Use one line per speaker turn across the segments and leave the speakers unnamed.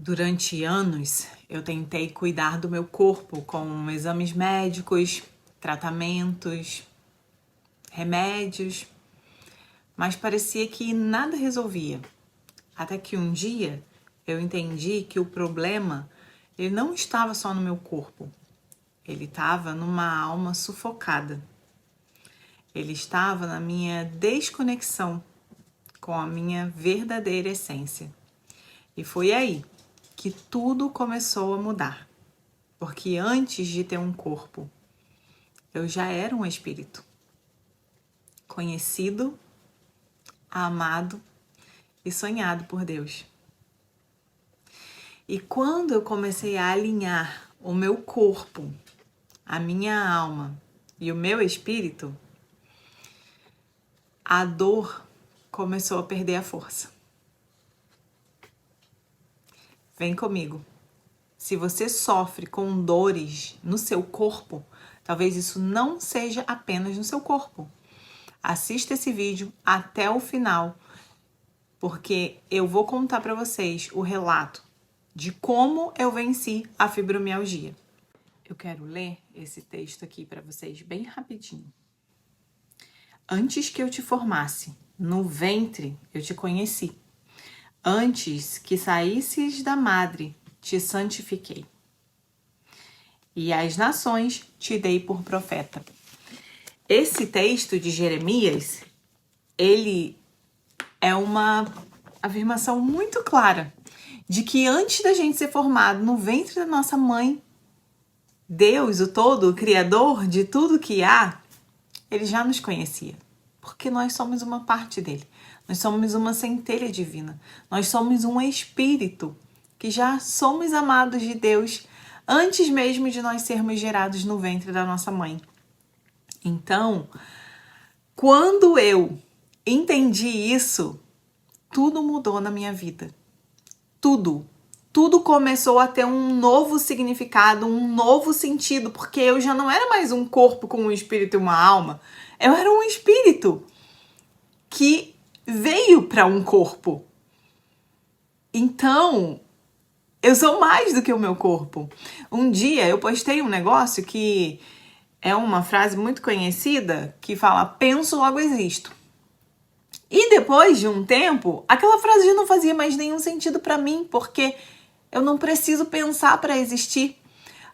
Durante anos, eu tentei cuidar do meu corpo com exames médicos, tratamentos, remédios, mas parecia que nada resolvia. Até que um dia eu entendi que o problema ele não estava só no meu corpo, ele estava numa alma sufocada. Ele estava na minha desconexão com a minha verdadeira essência. E foi aí que tudo começou a mudar. Porque antes de ter um corpo, eu já era um espírito. Conhecido, amado e sonhado por Deus. E quando eu comecei a alinhar o meu corpo, a minha alma e o meu espírito, a dor começou a perder a força. Vem comigo. Se você sofre com dores no seu corpo, talvez isso não seja apenas no seu corpo. Assista esse vídeo até o final, porque eu vou contar para vocês o relato de como eu venci a fibromialgia. Eu quero ler esse texto aqui para vocês bem rapidinho. Antes que eu te formasse, no ventre eu te conheci. Antes que saísses da madre, te santifiquei. E às nações te dei por profeta. Esse texto de Jeremias, ele é uma afirmação muito clara de que antes da gente ser formado no ventre da nossa mãe, Deus, o todo, o Criador de tudo que há, ele já nos conhecia. Porque nós somos uma parte dele. Nós somos uma centelha divina. Nós somos um espírito que já somos amados de Deus antes mesmo de nós sermos gerados no ventre da nossa mãe. Então, quando eu entendi isso, tudo mudou na minha vida. Tudo. Tudo começou a ter um novo significado, um novo sentido, porque eu já não era mais um corpo com um espírito e uma alma. Eu era um espírito que veio para um corpo. Então, eu sou mais do que o meu corpo. Um dia eu postei um negócio que é uma frase muito conhecida que fala: penso, logo existo. E depois de um tempo, aquela frase já não fazia mais nenhum sentido para mim, porque eu não preciso pensar para existir.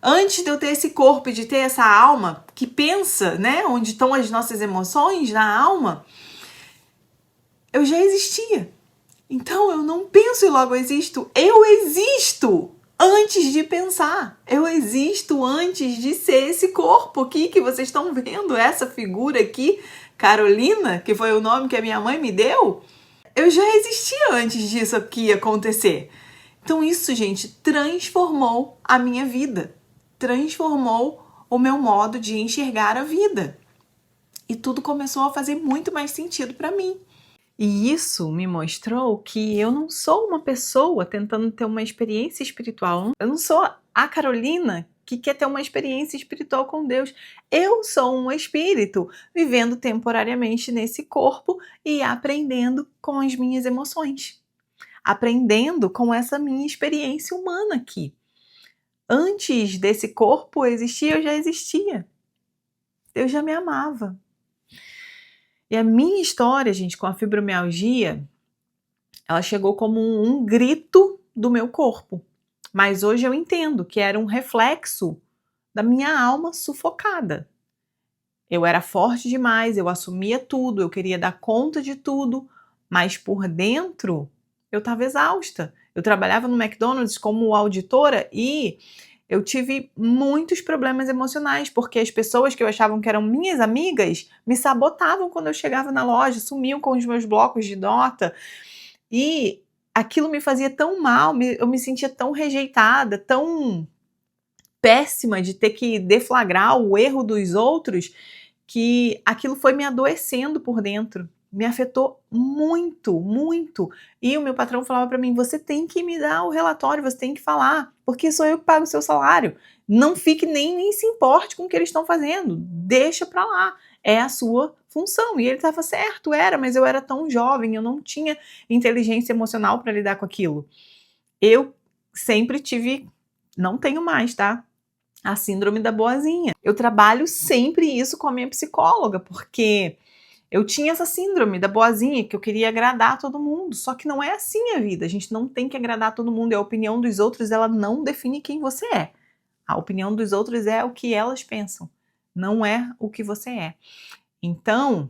Antes de eu ter esse corpo e de ter essa alma que pensa, né, onde estão as nossas emoções na alma, eu já existia. Então eu não penso e logo existo. Eu existo antes de pensar. Eu existo antes de ser esse corpo aqui que vocês estão vendo, essa figura aqui, Carolina, que foi o nome que a minha mãe me deu. Eu já existia antes disso aqui acontecer. Então isso, gente, transformou a minha vida. Transformou o meu modo de enxergar a vida. E tudo começou a fazer muito mais sentido para mim. E isso me mostrou que eu não sou uma pessoa tentando ter uma experiência espiritual. Eu não sou a Carolina que quer ter uma experiência espiritual com Deus. Eu sou um espírito vivendo temporariamente nesse corpo e aprendendo com as minhas emoções. Aprendendo com essa minha experiência humana aqui. Antes desse corpo existir, eu já existia. Deus já me amava. E a minha história, gente, com a fibromialgia, ela chegou como um grito do meu corpo. Mas hoje eu entendo que era um reflexo da minha alma sufocada. Eu era forte demais, eu assumia tudo, eu queria dar conta de tudo, mas por dentro eu estava exausta. Eu trabalhava no McDonald's como auditora e eu tive muitos problemas emocionais, porque as pessoas que eu achavam que eram minhas amigas me sabotavam quando eu chegava na loja, sumiam com os meus blocos de nota. E aquilo me fazia tão mal, eu me sentia tão rejeitada, tão péssima de ter que deflagrar o erro dos outros, que aquilo foi me adoecendo por dentro. Me afetou muito, muito. E o meu patrão falava para mim: você tem que me dar o relatório, você tem que falar, porque sou eu que pago o seu salário. Não fique nem se importe com o que eles estão fazendo, deixa para lá, é a sua função. E ele estava certo, era, mas eu era tão jovem, eu não tinha inteligência emocional para lidar com aquilo. Eu sempre tive, não tenho mais, tá? A síndrome da boazinha. Eu trabalho sempre isso com a minha psicóloga, porque eu tinha essa síndrome da boazinha, que eu queria agradar todo mundo, só que não é assim a vida, a gente não tem que agradar todo mundo, e a opinião dos outros, ela não define quem você é. A opinião dos outros é o que elas pensam, não é o que você é. Então,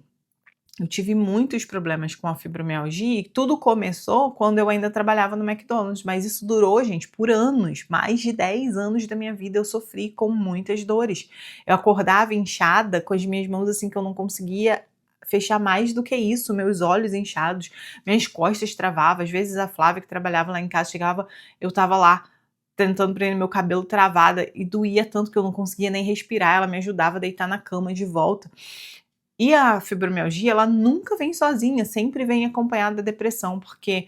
eu tive muitos problemas com a fibromialgia e tudo começou quando eu ainda trabalhava no McDonald's, mas isso durou, gente, por anos. Mais de 10 anos da minha vida eu sofri com muitas dores. Eu acordava inchada com as minhas mãos assim que eu não conseguia fechar mais do que isso, meus olhos inchados, minhas costas travavam. Às vezes a Flávia que trabalhava lá em casa chegava, eu tava lá tentando prender meu cabelo travada e doía tanto que eu não conseguia nem respirar. Ela me ajudava a deitar na cama de volta. E a fibromialgia, ela nunca vem sozinha, sempre vem acompanhada da depressão, porque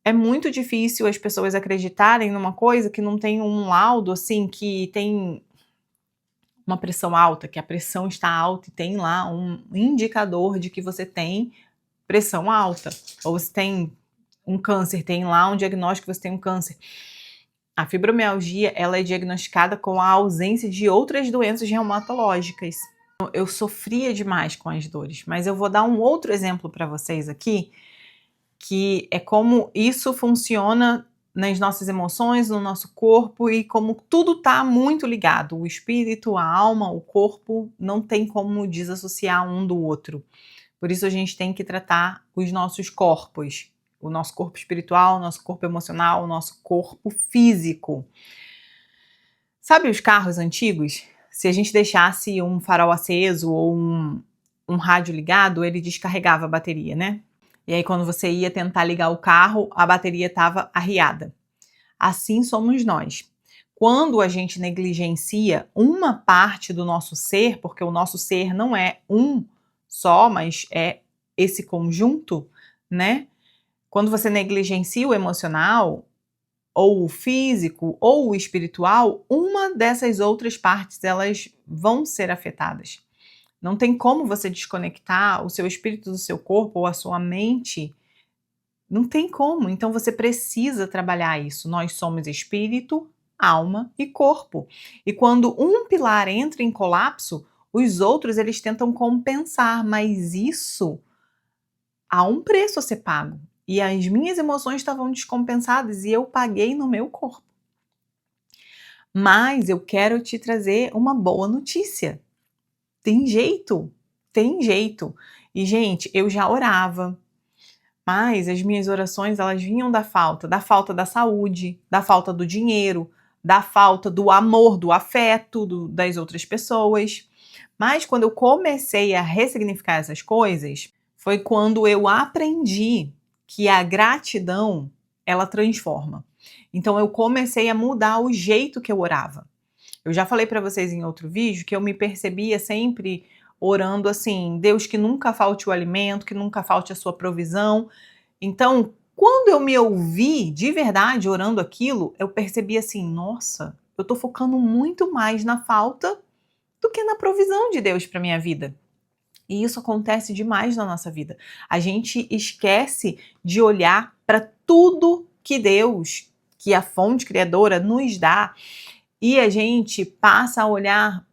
é muito difícil as pessoas acreditarem numa coisa que não tem um laudo, assim, que tem uma pressão alta, que a pressão está alta e tem lá um indicador de que você tem pressão alta. Ou se tem um câncer, tem lá um diagnóstico que você tem um câncer. A fibromialgia, ela é diagnosticada com a ausência de outras doenças reumatológicas. Eu sofria demais com as dores, mas eu vou dar um outro exemplo para vocês aqui, que é como isso funciona nas nossas emoções, no nosso corpo e como tudo está muito ligado. O espírito, a alma, o corpo, não tem como desassociar um do outro. Por isso a gente tem que tratar os nossos corpos, o nosso corpo espiritual, o nosso corpo emocional, o nosso corpo físico. Sabe os carros antigos? Se a gente deixasse um farol aceso ou um rádio ligado, ele descarregava a bateria, né? E aí quando você ia tentar ligar o carro, a bateria estava arriada. Assim somos nós. Quando a gente negligencia uma parte do nosso ser, porque o nosso ser não é um só, mas é esse conjunto, né? Quando você negligencia o emocional, ou o físico, ou o espiritual, uma dessas outras partes, elas vão ser afetadas. Não tem como você desconectar o seu espírito do seu corpo ou a sua mente. Não tem como. Então você precisa trabalhar isso. Nós somos espírito, alma e corpo. E quando um pilar entra em colapso, os outros eles tentam compensar, mas isso há um preço a ser pago. E as minhas emoções estavam descompensadas e eu paguei no meu corpo. Mas eu quero te trazer uma boa notícia. Tem jeito, tem jeito. E, gente, eu já orava, mas as minhas orações, elas vinham da falta da saúde, da falta do dinheiro, da falta do amor, do afeto das outras pessoas. Mas quando eu comecei a ressignificar essas coisas, foi quando eu aprendi que a gratidão, ela transforma. Então eu comecei a mudar o jeito que eu orava. Eu já falei para vocês em outro vídeo que eu me percebia sempre orando assim, Deus, que nunca falte o alimento, que nunca falte a sua provisão. Então, quando eu me ouvi de verdade orando aquilo, eu percebi assim, nossa, eu tô focando muito mais na falta do que na provisão de Deus para minha vida. E isso acontece demais na nossa vida. A gente esquece de olhar para tudo que Deus, que a fonte criadora nos dá, e a gente passa a olhar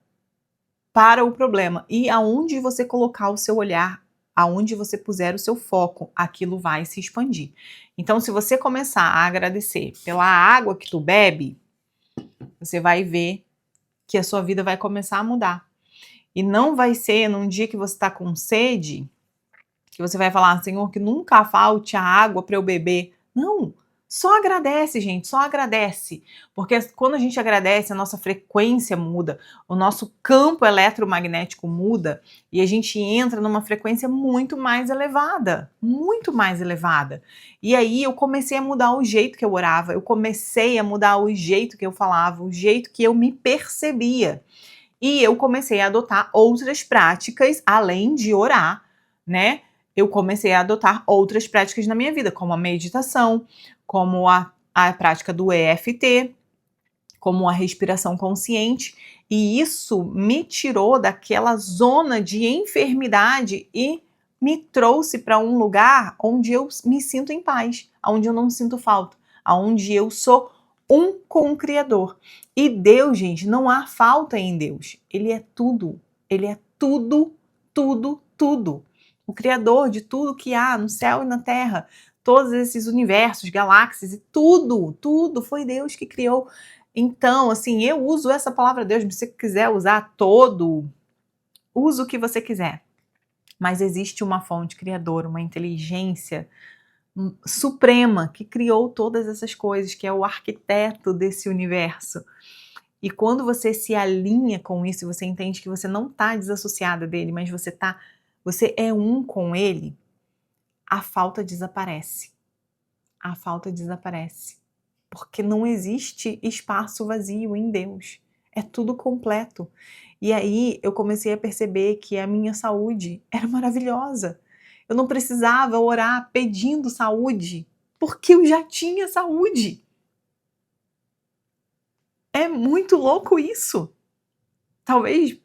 para o problema. E aonde você colocar o seu olhar, aonde você puser o seu foco, aquilo vai se expandir. Então, se você começar a agradecer pela água que tu bebe, você vai ver que a sua vida vai começar a mudar. E não vai ser num dia que você está com sede, que você vai falar, Senhor, que nunca falte a água para eu beber. Não, só agradece, gente, só agradece. Porque quando a gente agradece, a nossa frequência muda, o nosso campo eletromagnético muda e a gente entra numa frequência muito mais elevada, muito mais elevada. E aí eu comecei a mudar o jeito que eu orava, eu comecei a mudar o jeito que eu falava, o jeito que eu me percebia. E eu comecei a adotar outras práticas, além de orar, né? Eu comecei a adotar outras práticas na minha vida, como a meditação, como a prática do EFT, como a respiração consciente. E isso me tirou daquela zona de enfermidade e me trouxe para um lugar onde eu me sinto em paz, onde eu não sinto falta, onde eu sou um com o Criador. E Deus, gente, não há falta em Deus. Ele é tudo. Ele é tudo, tudo, tudo. O Criador de tudo que há no céu e na terra. Todos esses universos, galáxias e tudo, tudo foi Deus que criou. Então, assim, eu uso essa palavra Deus, se você quiser usar todo, usa o que você quiser. Mas existe uma fonte criadora, uma inteligência suprema que criou todas essas coisas, que é o arquiteto desse universo. E quando você se alinha com isso, você entende que você não está desassociada dele, mas você é um com ele, a falta desaparece. A falta desaparece. Porque não existe espaço vazio em Deus. É tudo completo. E aí eu comecei a perceber que a minha saúde era maravilhosa. Eu não precisava orar pedindo saúde, porque eu já tinha saúde. É muito louco isso. Talvez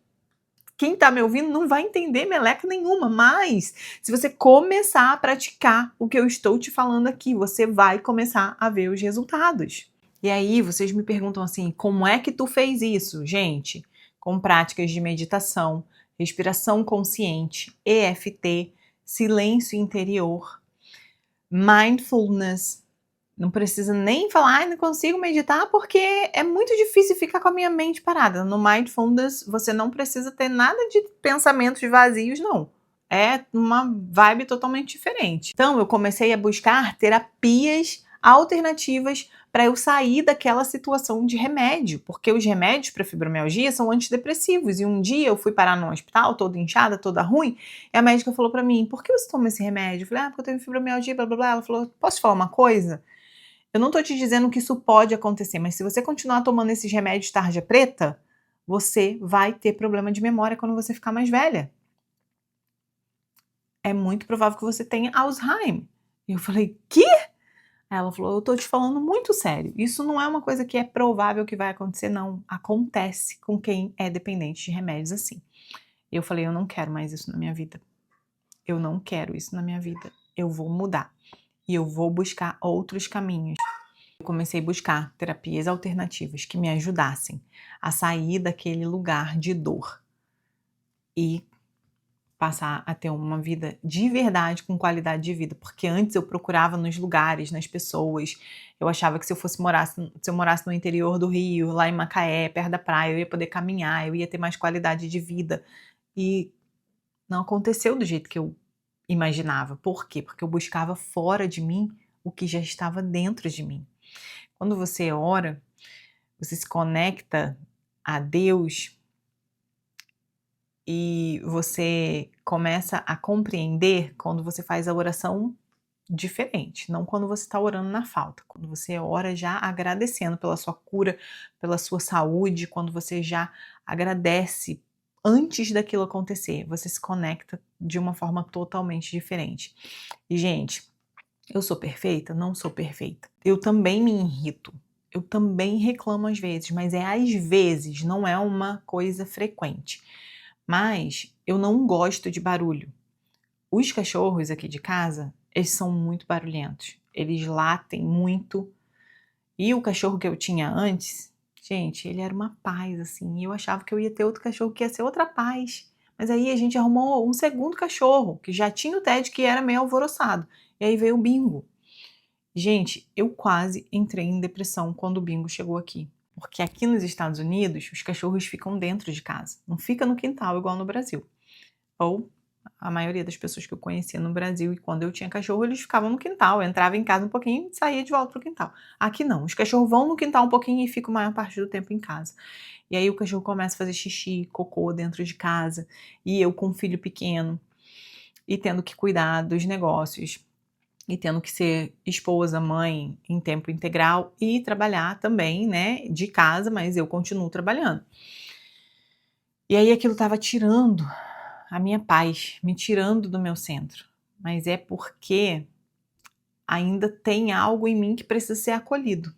quem está me ouvindo não vai entender meleca nenhuma, mas se você começar a praticar o que eu estou te falando aqui, você vai começar a ver os resultados. E aí vocês me perguntam assim, como é que tu fez isso? Gente, com práticas de meditação, respiração consciente, EFT, silêncio interior, mindfulness. Não precisa nem falar, não consigo meditar porque é muito difícil ficar com a minha mente parada. No mindfulness você não precisa ter nada de pensamentos vazios, não. É uma vibe totalmente diferente. Então eu comecei a buscar terapias alternativas para eu sair daquela situação de remédio, porque os remédios para fibromialgia são antidepressivos. E um dia eu fui parar num hospital, toda inchada, toda ruim, e a médica falou para mim: "Por que você toma esse remédio?" Eu falei: "Ah, porque eu tenho fibromialgia, blá blá blá." Ela falou: "Posso te falar uma coisa? Eu não tô te dizendo que isso pode acontecer, mas se você continuar tomando esses remédios tarja preta, você vai ter problema de memória quando você ficar mais velha. É muito provável que você tenha Alzheimer." E eu falei: "Quê?" Aí ela falou: "Eu tô te falando muito sério. Isso não é uma coisa que é provável que vai acontecer, não. Acontece com quem é dependente de remédios assim." E eu falei: "Eu não quero mais isso na minha vida. Eu não quero isso na minha vida. Eu vou mudar. E eu vou buscar outros caminhos." Eu comecei a buscar terapias alternativas que me ajudassem a sair daquele lugar de dor e passar a ter uma vida de verdade, com qualidade de vida, porque antes eu procurava nos lugares, nas pessoas, eu achava que se eu morasse no interior do Rio, lá em Macaé, perto da praia, eu ia poder caminhar, eu ia ter mais qualidade de vida, e não aconteceu do jeito que eu imaginava. Por quê? Porque eu buscava fora de mim o que já estava dentro de mim. Quando você ora, você se conecta a Deus e você começa a compreender quando você faz a oração diferente, não quando você está orando na falta, quando você ora já agradecendo pela sua cura, pela sua saúde, quando você já agradece antes daquilo acontecer, você se conecta de uma forma totalmente diferente. E, gente, eu sou perfeita? Não sou perfeita. Eu também me irrito. Eu também reclamo às vezes, mas é às vezes, não é uma coisa frequente. Mas eu não gosto de barulho. Os cachorros aqui de casa, eles são muito barulhentos. Eles latem muito. E o cachorro que eu tinha antes, gente, ele era uma paz, assim. E eu achava que eu ia ter outro cachorro que ia ser outra paz. Mas aí a gente arrumou um segundo cachorro, que já tinha o Ted, que era meio alvoroçado. E aí veio o Bingo. Gente, eu quase entrei em depressão quando o Bingo chegou aqui. Porque aqui nos Estados Unidos, os cachorros ficam dentro de casa. Não fica no quintal igual no Brasil. Ou a maioria das pessoas que eu conhecia no Brasil, e quando eu tinha cachorro, eles ficavam no quintal. Eu entrava em casa um pouquinho e saía de volta pro quintal. Aqui não. Os cachorros vão no quintal um pouquinho e ficam a maior parte do tempo em casa. E aí o cachorro começa a fazer xixi, cocô dentro de casa. E eu com um filho pequeno e tendo que cuidar dos negócios. E tendo que ser esposa, mãe em tempo integral e trabalhar também, né, de casa, mas eu continuo trabalhando. E aí aquilo estava tirando a minha paz, me tirando do meu centro. Mas é porque ainda tem algo em mim que precisa ser acolhido.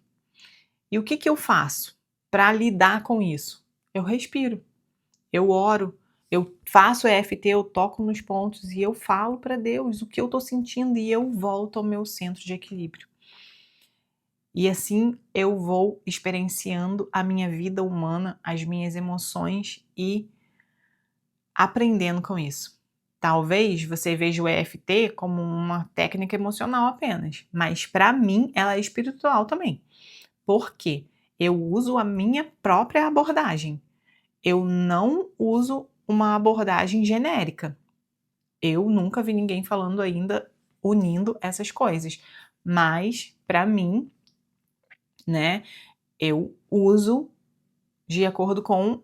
E o que que eu faço para lidar com isso? Eu respiro, eu oro, eu faço EFT, eu toco nos pontos e eu falo para Deus o que eu estou sentindo e eu volto ao meu centro de equilíbrio. E assim eu vou experienciando a minha vida humana, as minhas emoções e aprendendo com isso. Talvez você veja o EFT como uma técnica emocional apenas, mas para mim ela é espiritual também. Por quê? Eu uso a minha própria abordagem. Eu não uso uma abordagem genérica. Eu nunca vi ninguém falando ainda unindo essas coisas. Mas, para mim, né, eu uso de acordo com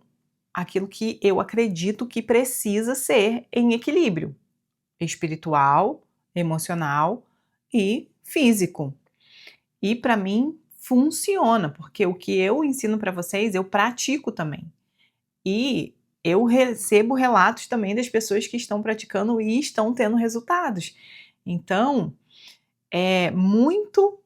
aquilo que eu acredito que precisa ser em equilíbrio espiritual, emocional e físico. E para mim funciona, porque o que eu ensino para vocês, eu pratico também. E eu recebo relatos também das pessoas que estão praticando e estão tendo resultados. Então, é muito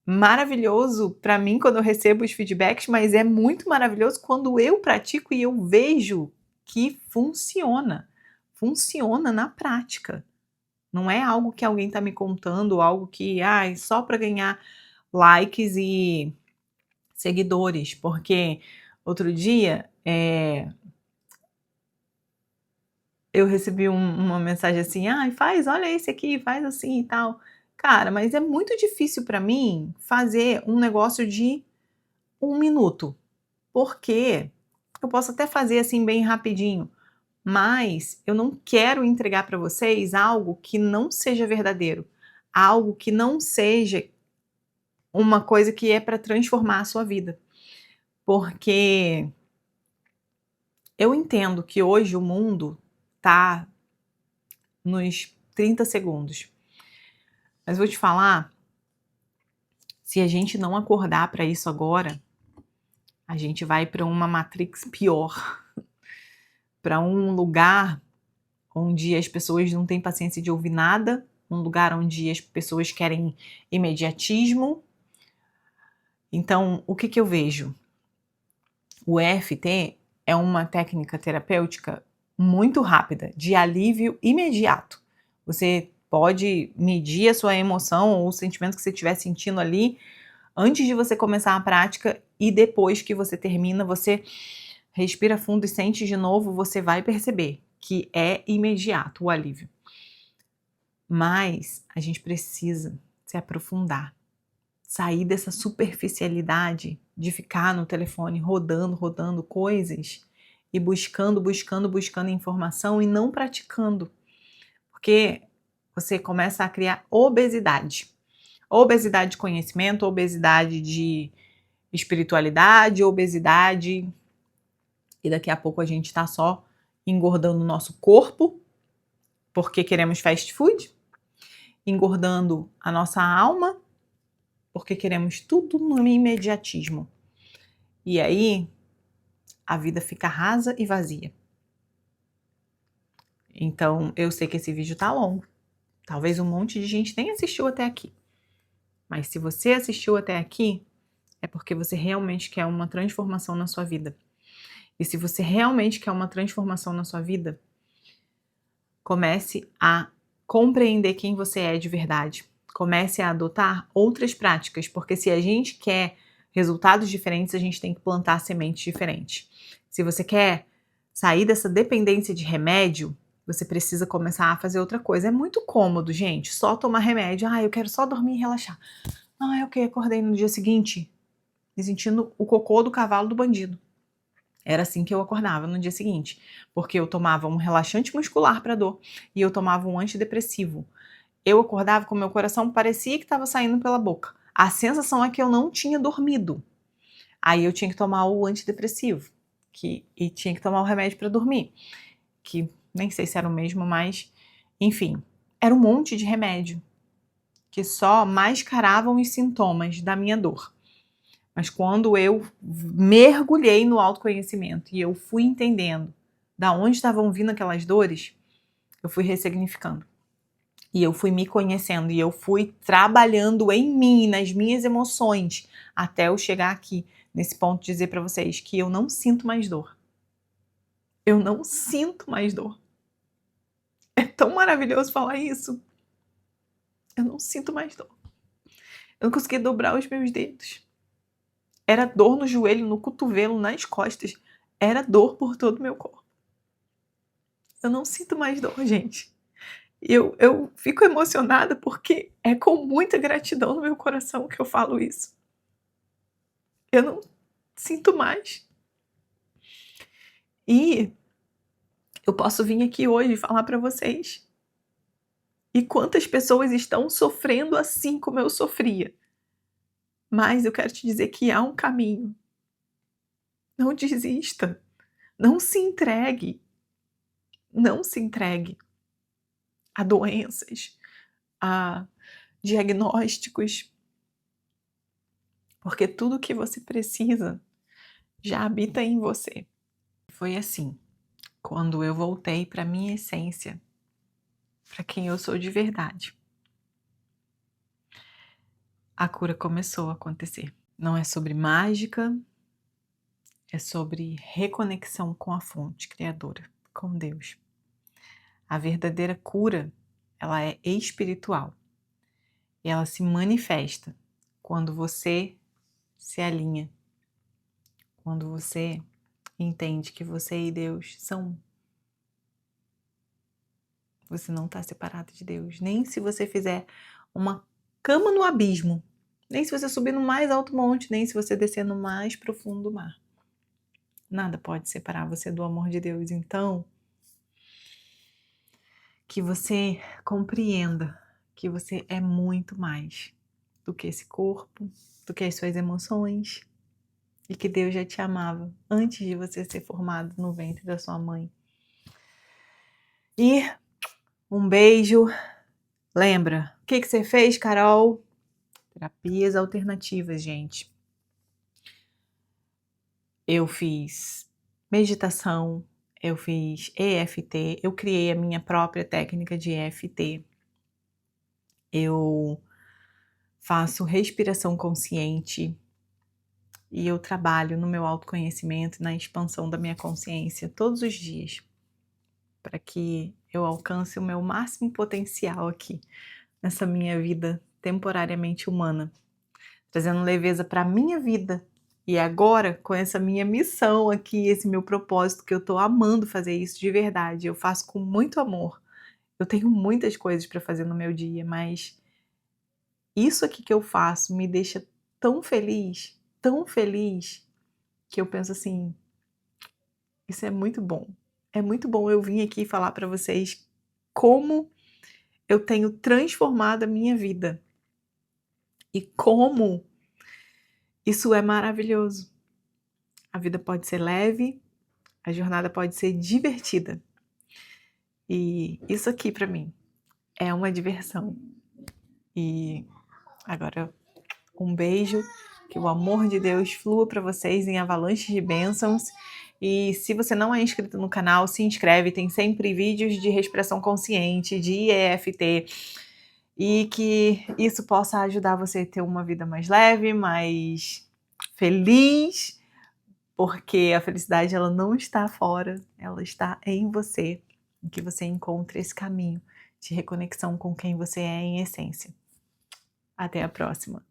maravilhoso para mim quando eu recebo os feedbacks, mas é muito maravilhoso quando eu pratico e eu vejo que funciona. Funciona na prática. Não é algo que alguém está me contando, algo que, só para ganhar likes e seguidores, porque outro dia eu recebi uma mensagem assim, faz, olha esse aqui, faz assim e tal. Cara, mas é muito difícil para mim fazer um negócio de 1 minuto, porque eu posso até fazer assim bem rapidinho, mas eu não quero entregar para vocês algo que não seja verdadeiro, algo que não seja uma coisa que é para transformar a sua vida. Porque eu entendo que hoje o mundo tá nos 30 segundos. Mas vou te falar, se a gente não acordar para isso agora, a gente vai para uma Matrix pior, para um lugar onde as pessoas não têm paciência de ouvir nada, um lugar onde as pessoas querem imediatismo. Então, o que eu vejo? O EFT é uma técnica terapêutica muito rápida, de alívio imediato. Você pode medir a sua emoção ou o sentimento que você estiver sentindo ali antes de você começar a prática e depois que você termina, você respira fundo e sente de novo, você vai perceber que é imediato o alívio. Mas a gente precisa se aprofundar, sair dessa superficialidade de ficar no telefone rodando coisas e buscando informação e não praticando. Porque você começa a criar obesidade. Obesidade de conhecimento, obesidade de espiritualidade, obesidade. E daqui a pouco a gente está só engordando o nosso corpo, porque queremos fast food, engordando a nossa alma, porque queremos tudo no imediatismo. E aí, a vida fica rasa e vazia. Então, eu sei que esse vídeo tá longo. Talvez um monte de gente nem assistiu até aqui. Mas se você assistiu até aqui, é porque você realmente quer uma transformação na sua vida. E se você realmente quer uma transformação na sua vida, comece a compreender quem você é de verdade. Comece a adotar outras práticas, porque se a gente quer resultados diferentes, a gente tem que plantar sementes diferentes. Se você quer sair dessa dependência de remédio, você precisa começar a fazer outra coisa. É muito cômodo, gente, só tomar remédio. Eu quero só dormir e relaxar. Ok, acordei no dia seguinte, me sentindo o cocô do cavalo do bandido. Era assim que eu acordava no dia seguinte, porque eu tomava um relaxante muscular para dor e eu tomava um antidepressivo. Eu acordava com meu coração parecia que estava saindo pela boca. A sensação é que eu não tinha dormido. Aí eu tinha que tomar o antidepressivo e tinha que tomar o remédio para dormir, que nem sei se era o mesmo, mas enfim, era um monte de remédio que só mascaravam os sintomas da minha dor. Mas quando eu mergulhei no autoconhecimento e eu fui entendendo da onde estavam vindo aquelas dores, eu fui ressignificando. E eu fui me conhecendo e eu fui trabalhando em mim, nas minhas emoções, até eu chegar aqui, nesse ponto de dizer para vocês que eu não sinto mais dor. Eu não sinto mais dor. É tão maravilhoso falar isso. Eu não sinto mais dor. Eu não conseguia dobrar os meus dedos. Era dor no joelho, no cotovelo, nas costas. Era dor por todo o meu corpo. Eu não sinto mais dor, gente. Eu fico emocionada porque é com muita gratidão no meu coração que eu falo isso. Eu não sinto mais. E eu posso vir aqui hoje falar para vocês. E quantas pessoas estão sofrendo assim como eu sofria. Mas eu quero te dizer que há um caminho. Não desista. Não se entregue. Não se entregue a doenças, a diagnósticos. Porque tudo que você precisa já habita em você. Foi assim, quando eu voltei para minha essência, para quem eu sou de verdade, a cura começou a acontecer. Não é sobre mágica, é sobre reconexão com a fonte criadora, com Deus. A verdadeira cura, ela é espiritual. E ela se manifesta quando você se alinha, quando você entende que você e Deus são um. Você não está separado de Deus. Nem se você fizer uma cama no abismo, nem se você subir no mais alto monte, nem se você descer no mais profundo mar. Nada pode separar você do amor de Deus. Então, que você compreenda que você é muito mais do que esse corpo, do que as suas emoções, e que Deus já te amava antes de você ser formado no ventre da sua mãe. E um beijo. Lembra, o que você fez, Carol? Terapias alternativas, gente. Eu fiz meditação, eu fiz EFT, eu criei a minha própria técnica de EFT. Eu faço respiração consciente e eu trabalho no meu autoconhecimento, na expansão da minha consciência todos os dias, para que eu alcance o meu máximo potencial aqui, nessa minha vida temporariamente humana, trazendo leveza para a minha vida. E agora, com essa minha missão aqui, esse meu propósito, que eu tô amando fazer isso de verdade, eu faço com muito amor. Eu tenho muitas coisas para fazer no meu dia, mas isso aqui que eu faço me deixa tão feliz, que eu penso assim, isso é muito bom. É muito bom eu vir aqui falar para vocês como eu tenho transformado a minha vida e como isso é maravilhoso. A vida pode ser leve, a jornada pode ser divertida. E isso aqui para mim é uma diversão. E agora um beijo, que o amor de Deus flua para vocês em avalanches de bênçãos. E se você não é inscrito no canal, se inscreve, tem sempre vídeos de respiração consciente, de EFT, e que isso possa ajudar você a ter uma vida mais leve, mais feliz, porque a felicidade ela não está fora, ela está em você, em que você encontre esse caminho de reconexão com quem você é em essência. Até a próxima!